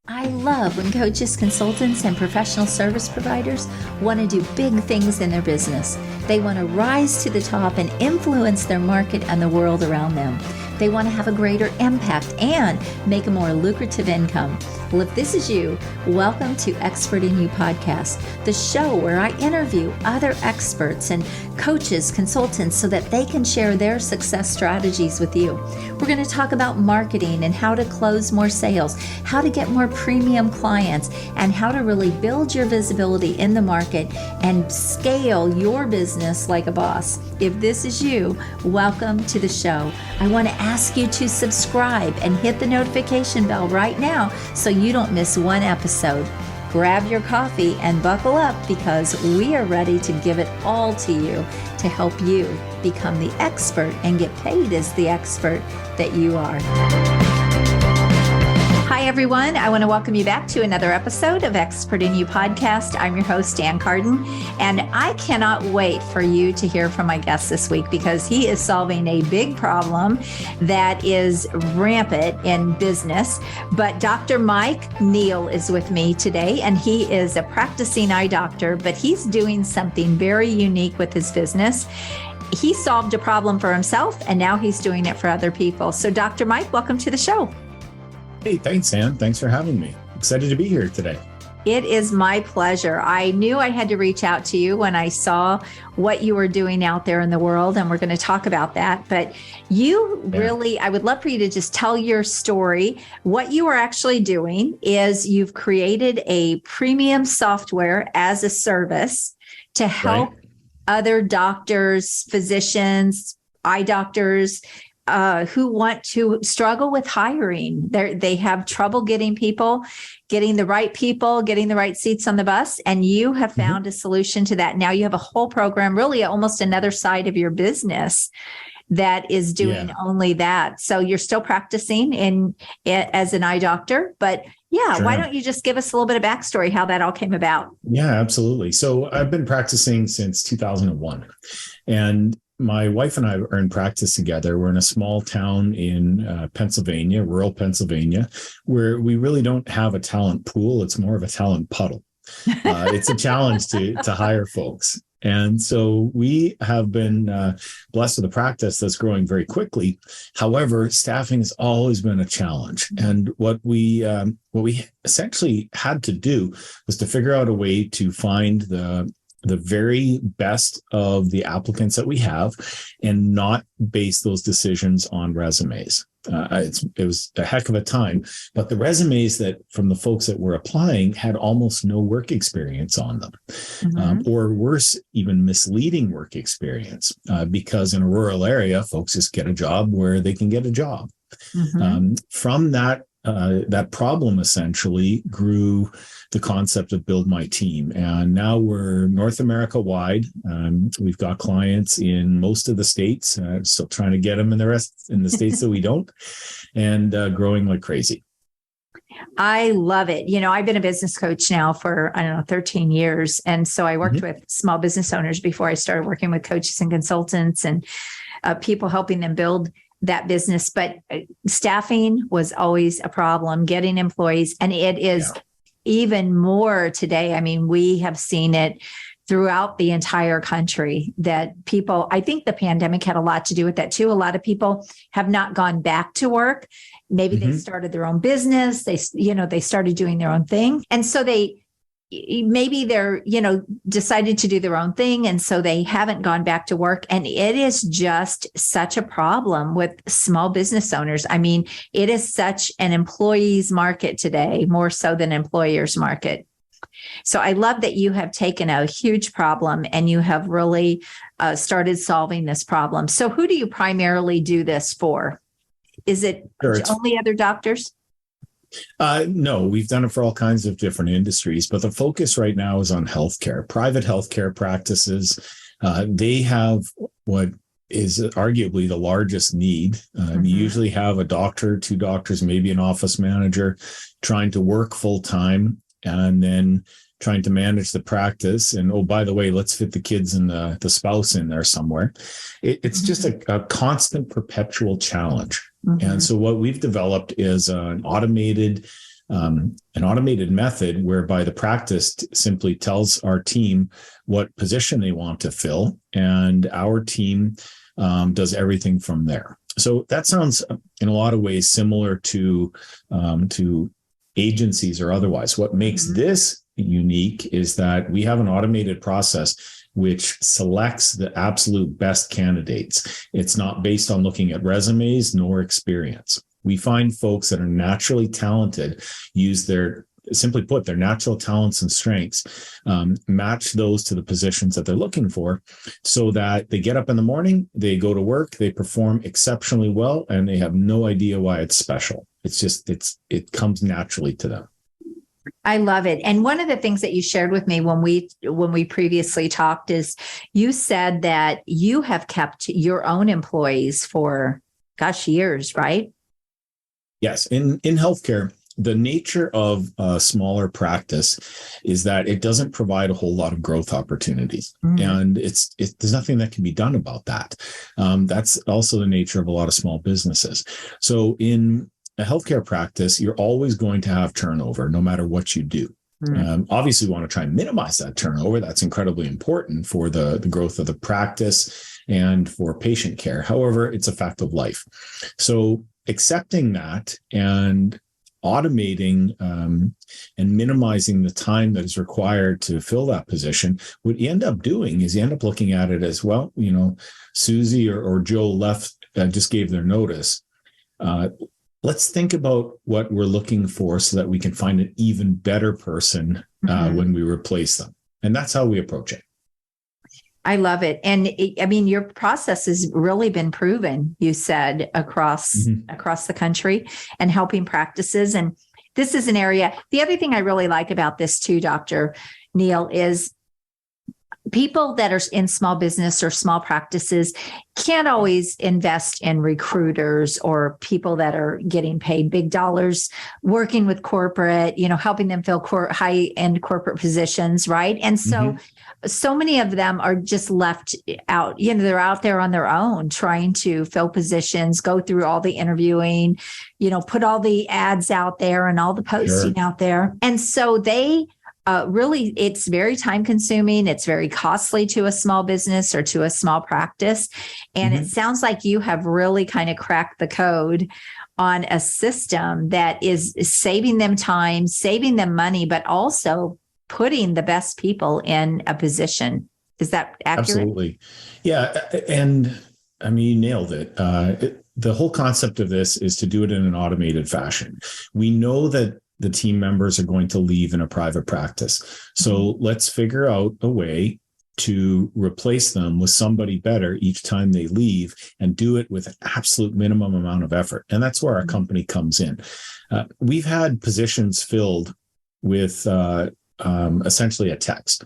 I love when coaches, consultants, and professional service providers want to do big things in their business. They want to rise to the top and influence their market and the world around them. They want to have a greater impact and make a more lucrative income. Well, if this is you, welcome to Expert in You podcast, the show where I interview other experts and coaches, consultants, so that they can share their success strategies with you. We're going to talk about marketing and how to close more sales, how to get more premium clients, and how to really build your visibility in the market and scale your business like a boss. If this is you, welcome to the show. I want to ask you to subscribe and hit the notification bell right now so you don't miss one episode. Grab your coffee and buckle up because we are ready to give it all to you to help you become the expert and get paid as the expert that you are. Hi, everyone. I want to welcome you back to another episode of Expert in You podcast. I'm your host, Carden, and I cannot wait for you to hear from my guest this week because he is solving a big problem that is rampant in business. But Dr. Mike Neal is with me today, and he is a practicing eye doctor, but he's doing something very unique with his business. He solved a problem for himself, and now he's doing it for other people. So Dr. Mike, welcome to the show. Hey, thanks, Ann. Thanks for having me. Excited to be here today. It is my pleasure. I knew I had to reach out to you when I saw what you were doing out there in the world, and we're going to talk about that. But you really, I would love for you to just tell your story. What you are actually doing is you've created a premium software as a service to help other doctors, physicians, eye doctors, who want to struggle with hiring. They have trouble getting the right seats on the bus. And you have found a solution to that. Now you have a whole program, really almost another side of your business that is doing only that. So you're still practicing as an eye doctor, but why don't you just give us a little bit of backstory, how that all came about? Yeah, absolutely. So I've been practicing since 2001, and my wife and I are in practice together. We're in a small town in Pennsylvania, rural Pennsylvania, where we really don't have a talent pool. It's more of a talent puddle. It's a challenge to hire folks. And so we have been blessed with a practice that's growing very quickly. However, staffing has always been a challenge. And what we essentially had to do was to figure out a way to find the very best of the applicants that we have and not base those decisions on resumes. It was a heck of a time, but the resumes that from the folks that were applying had almost no work experience on them, or worse, even misleading work experience, because in a rural area, folks just get a job where they can get a job. From that problem essentially grew the concept of Build My Team. And now we're North America wide. We've got clients in most of the states, still trying to get them in the states that we don't, and growing like crazy. I love it. I've been a business coach now for, 13 years. And so I worked with small business owners before I started working with coaches and consultants and people helping them build that business. But staffing was always a problem, getting employees. And it is even more today. I mean, we have seen it throughout the entire country that people, I think the pandemic had a lot to do with that too. A lot of people have not gone back to work. Maybe they started their own business. They started doing their own thing. And so they're decided to do their own thing. And so they haven't gone back to work. And it is just such a problem with small business owners. I mean, it is such an employees market today, more so than employers market. So I love that you have taken a huge problem and you have really started solving this problem. So who do you primarily do this for? Is it only other doctors? No, we've done it for all kinds of different industries, but the focus right now is on healthcare, private healthcare practices. They have what is arguably the largest need. You usually have a doctor, two doctors, maybe an office manager trying to work full time and then trying to manage the practice. And, oh, by the way, let's fit the kids and the spouse in there somewhere. It's just a constant, perpetual challenge. And so what we've developed is an automated an automated method whereby the practice simply tells our team what position they want to fill, and our team does everything from there. So that sounds in a lot of ways similar to agencies or otherwise. What makes this unique is that we have an automated process which selects the absolute best candidates. It's not based on looking at resumes nor experience. We find folks that are naturally talented use simply put, their natural talents and strengths, match those to the positions that they're looking for, so that they get up in the morning, they go to work, they perform exceptionally well, and they have no idea why it's special. It comes naturally to them. I love it. And one of the things that you shared with me when we previously talked is you said that you have kept your own employees for, years, right? Yes. In healthcare, the nature of a smaller practice is that it doesn't provide a whole lot of growth opportunities. And there's nothing that can be done about that. That's also the nature of a lot of small businesses. So in a healthcare practice, you're always going to have turnover no matter what you do. Obviously, we want to try and minimize that turnover. That's incredibly important for the growth of the practice and for patient care. However, it's a fact of life. So accepting that and automating and minimizing the time that is required to fill that position, what you end up doing is you end up looking at it as, well, Susie or Joe just gave their notice. Let's think about what we're looking for so that we can find an even better person when we replace them. And that's how we approach it. I love it. And your process has really been proven, you said, across the country and helping practices. And this is an area. The other thing I really like about this too, Dr. Neal, is people that are in small business or small practices can't always invest in recruiters or people that are getting paid big dollars, working with corporate, helping them fill high-end corporate positions, right? And so many of them are just left out. They're out there on their own trying to fill positions, go through all the interviewing, put all the ads out there and all the posting out there. And so they really, it's very time consuming. It's very costly to a small business or to a small practice. And it sounds like you have really kind of cracked the code on a system that is saving them time, saving them money, but also putting the best people in a position. Is that accurate? Absolutely. Yeah. And you nailed it. The whole concept of this is to do it in an automated fashion. We know that the team members are going to leave in a private practice. So let's figure out a way to replace them with somebody better each time they leave, and do it with an absolute minimum amount of effort. And that's where our company comes in. We've had positions filled with essentially a text.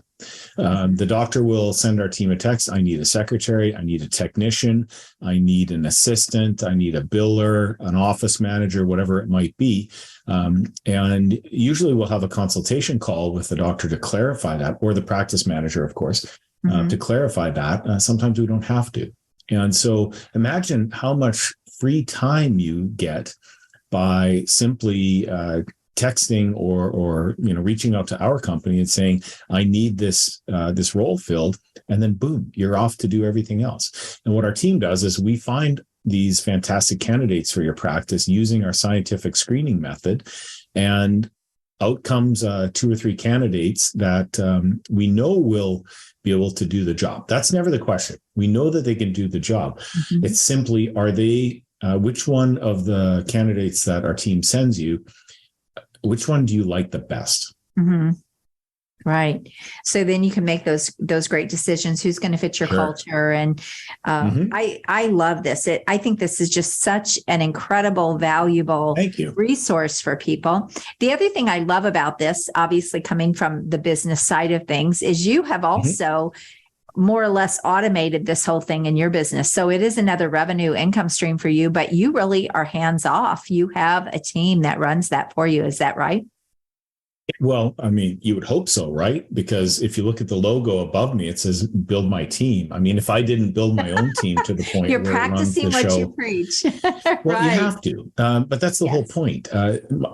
The doctor will send our team a text. I need a secretary. I need a technician. I need an assistant. I need a biller, an office manager, whatever it might be. And usually we'll have a consultation call with the doctor to clarify that, or the practice manager, of course, to clarify that. Sometimes we don't have to. And so imagine how much free time you get by simply texting or reaching out to our company and saying, I need this role filled, and then boom, you're off to do everything else. And what our team does is we find these fantastic candidates for your practice using our scientific screening method, and out comes 2 or 3 candidates that we know will be able to do the job. That's never the question. We know that they can do the job. It's simply, are they, which one of the candidates that our team sends you, which one do you like the best? Right. So then you can make those great decisions. Who's going to fit your culture? And I love this. I think this is just such an incredible, valuable resource for people. The other thing I love about this, obviously coming from the business side of things, is you have also more or less automated this whole thing in your business. So it is another revenue income stream for you, but you really are hands off. You have a team that runs that for you. Is that right? Well, I mean, you would hope so, right? Because if you look at the logo above me, it says build my team. I mean, if I didn't build my own team to the point You're where it runs the practicing what you show, preach. well, you Right. have to. But that's the whole point.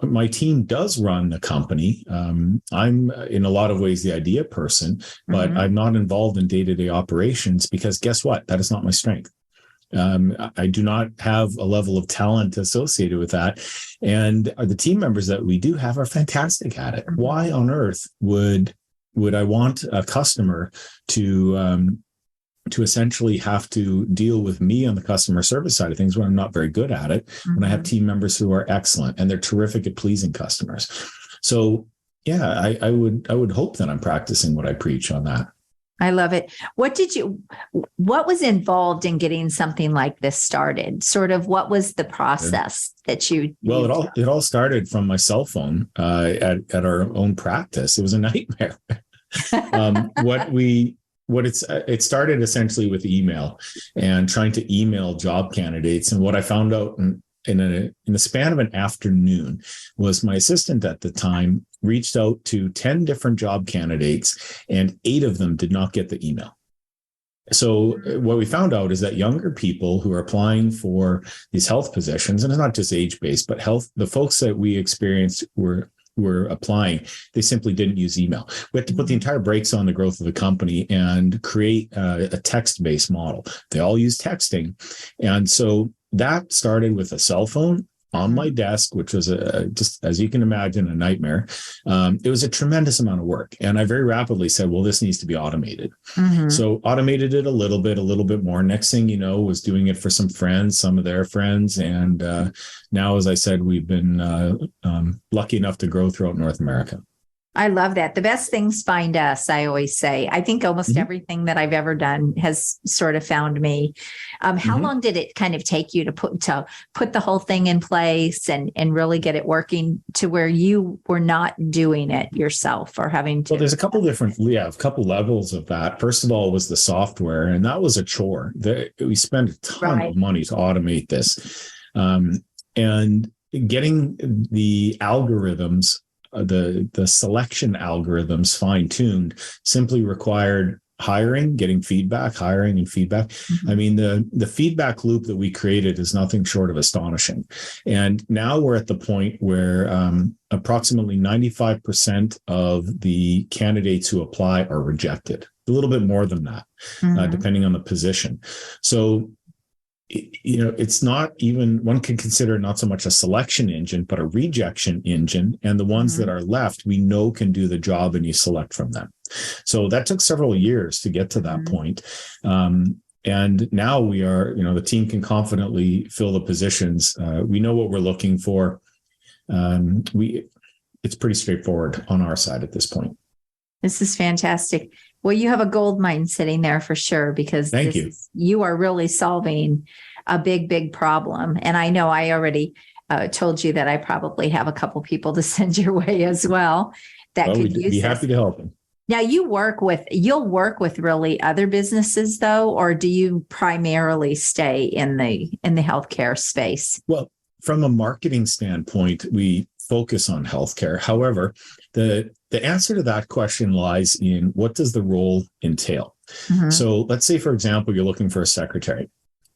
My team does run the company. I'm in a lot of ways the idea person, but I'm not involved in day-to-day operations because guess what? That is not my strength. I do not have a level of talent associated with that. And the team members that we do have are fantastic at it. Why on earth would I want a customer to essentially have to deal with me on the customer service side of things when I'm not very good at it, when I have team members who are excellent and they're terrific at pleasing customers? So yeah, I would hope that I'm practicing what I preach on that. I love it. What was involved in getting something like this started? Sort of what was the process that you? Well, it all started from my cell phone at our own practice. It was a nightmare. It started essentially with email and trying to email job candidates. And what I found out in the span of an afternoon was my assistant at the time reached out to 10 different job candidates and 8 of them did not get the email. So what we found out is that younger people who are applying for these health positions, and it's not just age-based, but the folks that we experienced were applying, they simply didn't use email. We had to put the entire brakes on the growth of the company and create a text-based model. They all use texting. And so that started with a cell phone on my desk, which was just, as you can imagine, a nightmare. It was a tremendous amount of work. And I very rapidly said, well, this needs to be automated. So automated it a little bit more. Next thing you know, was doing it for some friends, some of their friends. And now, as I said, we've been lucky enough to grow throughout North America. I love that. The best things find us, I always say. I think almost everything that I've ever done has sort of found me. How long did it kind of take you to put the whole thing in place and really get it working to where you were not doing it yourself or having to? Well, there's a couple levels of that. First of all was the software, and that was a chore. We spent a ton of money to automate this. And getting the algorithms, the selection algorithms fine-tuned simply required getting feedback, hiring and feedback. I mean, the feedback loop that we created is nothing short of astonishing. And now we're at the point where approximately 95% of the candidates who apply are rejected. A little bit more than that, depending on the position. So it's not even, one can consider it not so much a selection engine, but a rejection engine. And the ones that are left, we know can do the job and you select from them. So that took several years to get to that point. And now we are, the team can confidently fill the positions. We know what we're looking for. It's pretty straightforward on our side at this point. This is fantastic. Well, you have a gold mine sitting there for sure, because you are really solving a big, big problem. And I know I already told you that I probably have a couple people to send your way as well that could use this. We'd be happy to help them. Now you'll work with really other businesses though, or do you primarily stay in the healthcare space? Well, from a marketing standpoint, we focus on healthcare. However, the answer to that question lies in what does the role entail? So let's say, for example, you're looking for a secretary.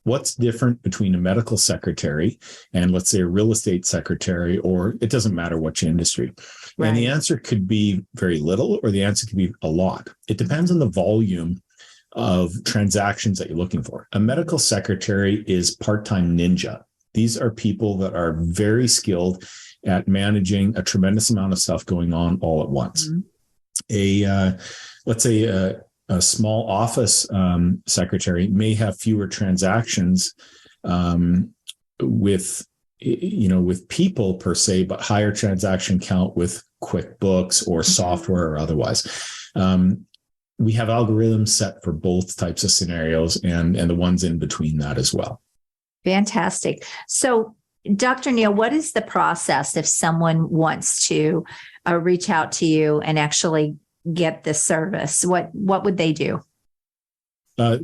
What's different between a medical secretary and, let's say, a real estate secretary, or it doesn't matter which industry? Right. And the answer could be very little, or the answer could be a lot. It depends on the volume of transactions that you're looking for. A medical secretary is part-time ninja. These are people that are very skilled at managing a tremendous amount of stuff going on all at once. Let's say a small office secretary may have fewer transactions with people per se, but higher transaction count with QuickBooks or software or otherwise. We have algorithms set for both types of scenarios and the ones in between that as well. Fantastic. So, Dr. Neal, what is the process if someone wants to reach out to you and actually get this service? What would they do?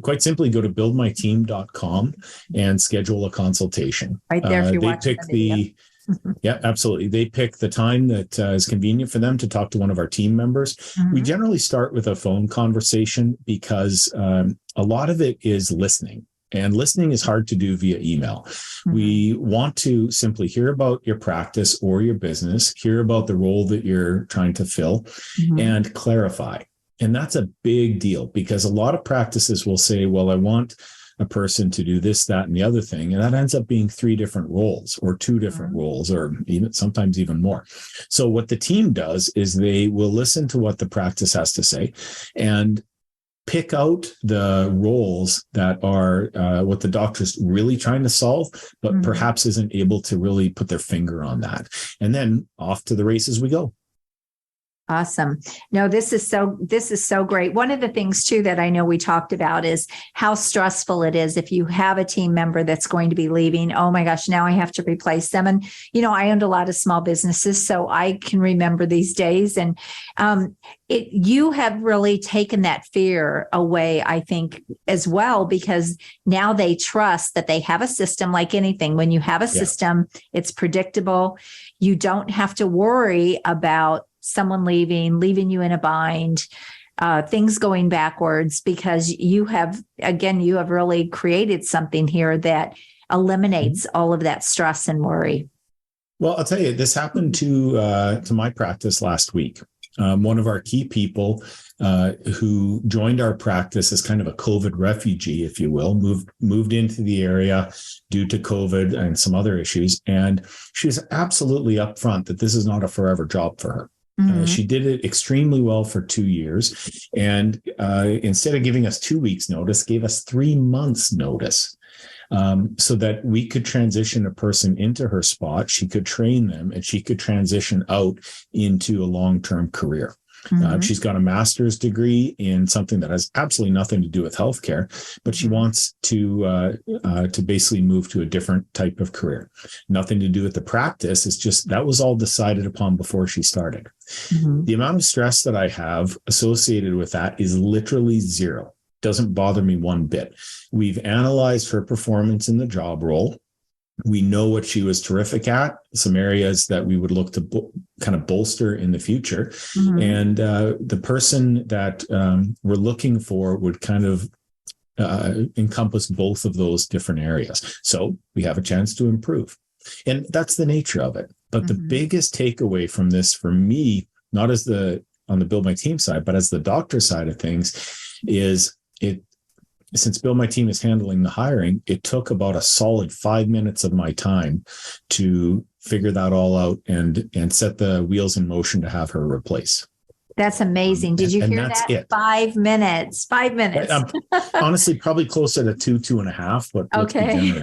Quite simply, go to buildmyteam.com and schedule a consultation. Right there, if you're watching the video. Yeah, absolutely. They pick the time that is convenient for them to talk to one of our team members. We generally start with a phone conversation because a lot of it is listening. And listening is hard to do via email. We want to simply hear about your practice or your business, hear about the role that you're trying to fill, and clarify. And that's a big deal because a lot of practices will say, well, I want a person to do this, that, and the other thing. And that ends up being 3 different roles or 2 different roles, or even sometimes even more. So what the team does is they will listen to what the practice has to say and pick out the roles that are what the doctor's really trying to solve, but perhaps isn't able to really put their finger on that. And then off to the races we go. Awesome. No, this is so great. One of the things too that I know we talked about is how stressful it is if you have a team member that's going to be leaving. Oh my gosh, now I have to replace them. And, I owned a lot of small businesses, so I can remember these days. And you have really taken that fear away, I think, as well, because now they trust that they have a system like anything. When you have a system, it's predictable. You don't have to worry about someone leaving you in a bind, things going backwards, because you have really created something here that eliminates all of that stress and worry. Well, I'll tell you, this happened to my practice last week. One of our key people who joined our practice as kind of a COVID refugee, if you will, moved into the area due to COVID and some other issues. And she was absolutely upfront that this is not a forever job for her. She did it extremely well for 2 years. And instead of giving us 2 weeks notice, gave us 3 months notice so that we could transition a person into her spot. She could train them and she could transition out into a long-term career. She's got a master's degree in something that has absolutely nothing to do with healthcare, but she wants to basically move to a different type of career. Nothing to do with the practice. It's just that was all decided upon before she started. The amount of stress that I have associated with that is literally zero. Doesn't bother me one bit. We've analyzed her performance in the job role. We know what she was terrific at, some areas that we would look to kind of bolster in the future. And the person that we're looking for would kind of encompass both of those different areas. So we have a chance to improve. And that's the nature of it. But the biggest takeaway from this for me, not as on the Build My Team side, but as the doctor side of things, is since Build My Team is handling the hiring, it took about a solid 5 minutes of my time to figure that all out and set the wheels in motion to have her replace. That's amazing. Did you hear that? It. 5 minutes. 5 minutes. Honestly, probably closer to 2.5, but okay.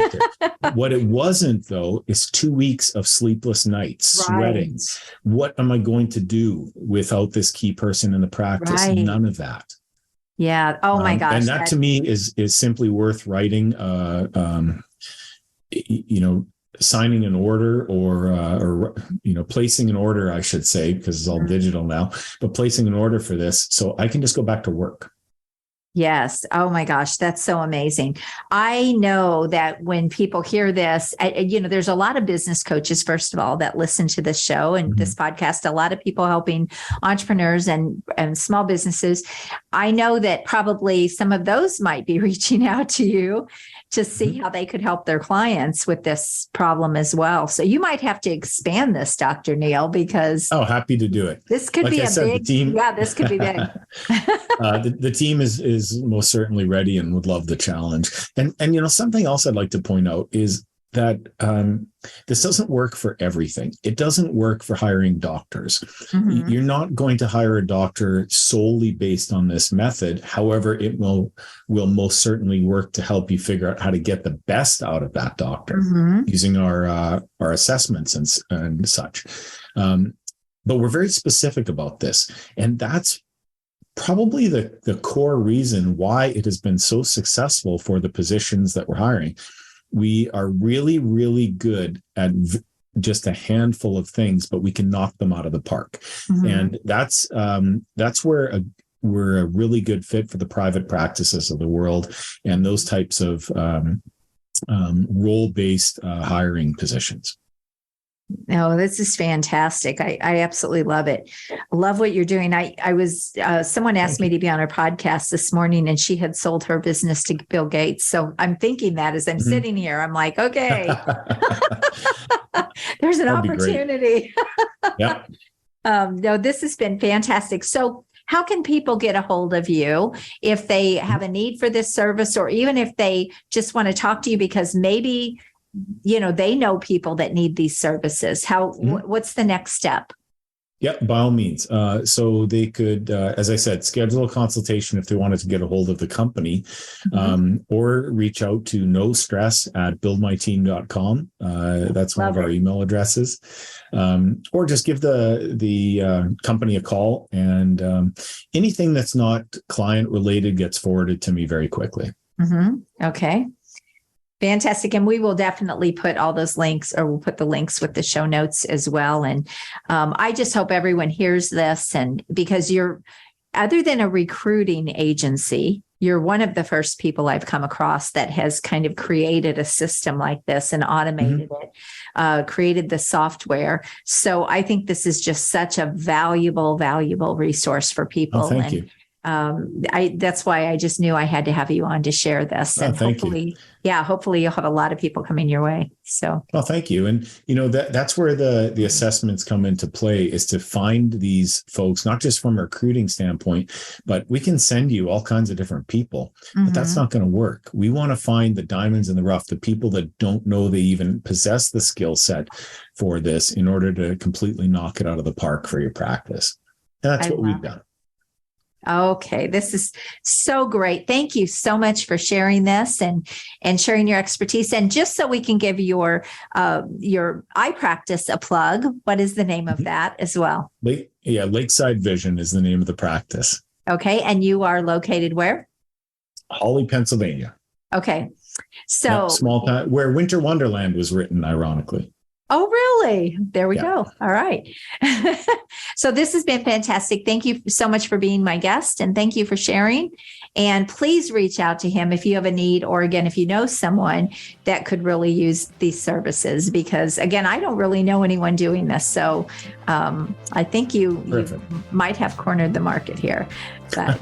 What it wasn't, though, is 2 weeks of sleepless nights, sweating. What am I going to do without this key person in the practice? None of that. Yeah. Oh my gosh. And that to me is simply worth writing, signing an order or placing an order, I should say, because it's all digital now, but placing an order for this so I can just go back to work. Yes. Oh my gosh. That's so amazing. I know that when people hear this, there's a lot of business coaches, first of all, that listen to this show and this podcast, a lot of people helping entrepreneurs and small businesses. I know that probably some of those might be reaching out to you to see how they could help their clients with this problem as well. So you might have to expand this, Dr. Neal, because happy to do it. This could be a big team. Yeah, this could be big. The team is most certainly ready and would love the challenge. And something else I'd like to point out is that this doesn't work for everything. It doesn't work for hiring doctors. You're not going to hire a doctor solely based on this method. However, it will most certainly work to help you figure out how to get the best out of that doctor using our assessments and such. But we're very specific about this. And that's probably the core reason why it has been so successful for the positions that we're hiring. We are really, really good at just a handful of things, but we can knock them out of the park. And that's where we're a really good fit for the private practices of the world and those types of role-based hiring positions. Oh, this is fantastic. I absolutely love it. I love what you're doing. Someone asked me to be on her podcast this morning, and she had sold her business to Bill Gates. So I'm thinking that as I'm sitting here, I'm like, okay, there's an opportunity. Yeah. No, this has been fantastic. So how can people get a hold of you if they have a need for this service, or even if they just want to talk to you because maybe they know people that need these services? What's the next step? Yep, by all means. So they could, as I said, schedule a consultation if they wanted to get a hold of the company, or reach out to nostress@buildmyteam.com. That's one of our email addresses. Or just give the company a call, and anything that's not client related gets forwarded to me very quickly. Okay. Fantastic. And we will definitely put all those links, or we'll put the links with the show notes as well. And I just hope everyone hears this, and because other than a recruiting agency, you're one of the first people I've come across that has kind of created a system like this and automated it, created the software. So I think this is just such a valuable resource for people. Oh, thank you. That's why I just knew I had to have you on to share this. And hopefully you'll have a lot of people coming your way. So, well, thank you. And, that's where the assessments come into play, is to find these folks, not just from a recruiting standpoint, but we can send you all kinds of different people, but that's not going to work. We want to find the diamonds in the rough, the people that don't know they even possess the skill set for this, in order to completely knock it out of the park for your practice. And that's what we've done. Okay, this is so great. Thank you so much for sharing this and sharing your expertise. And just so we can give your iPractice a plug, what is the name of that as well? Lakeside Vision is the name of the practice. Okay, and you are located where? Hawley, Pennsylvania. Okay, so small town where Winter Wonderland was written, ironically. Oh, really? There we go. All right. So this has been fantastic. Thank you so much for being my guest, and thank you for sharing. And please reach out to him if you have a need, or again, if you know someone that could really use these services, because again, I don't really know anyone doing this. So I think you might have cornered the market here. But.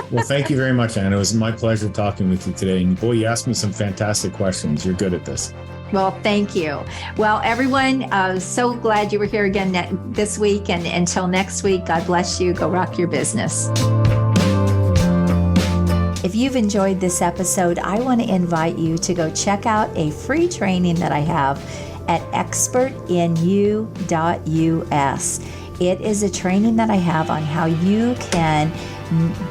Well, thank you very much, Anna. It was my pleasure talking with you today. And boy, you asked me some fantastic questions. You're good at this. Well, thank you. Well, everyone, so glad you were here again this week. And until next week, God bless you. Go rock your business. If you've enjoyed this episode, I want to invite you to go check out a free training that I have at expertinu.us. It is a training that I have on how you can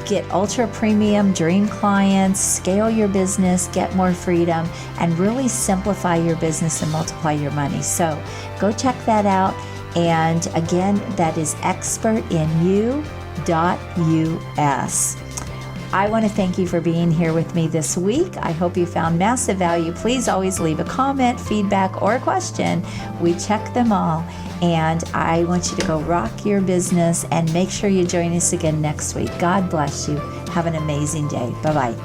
get ultra premium dream clients, scale your business, get more freedom, and really simplify your business and multiply your money. So go check that out. And again, that is expertinu.us. I want to thank you for being here with me this week. I hope you found massive value. Please always leave a comment, feedback, or a question. We check them all. And I want you to go rock your business, and make sure you join us again next week. God bless you. Have an amazing day. Bye-bye.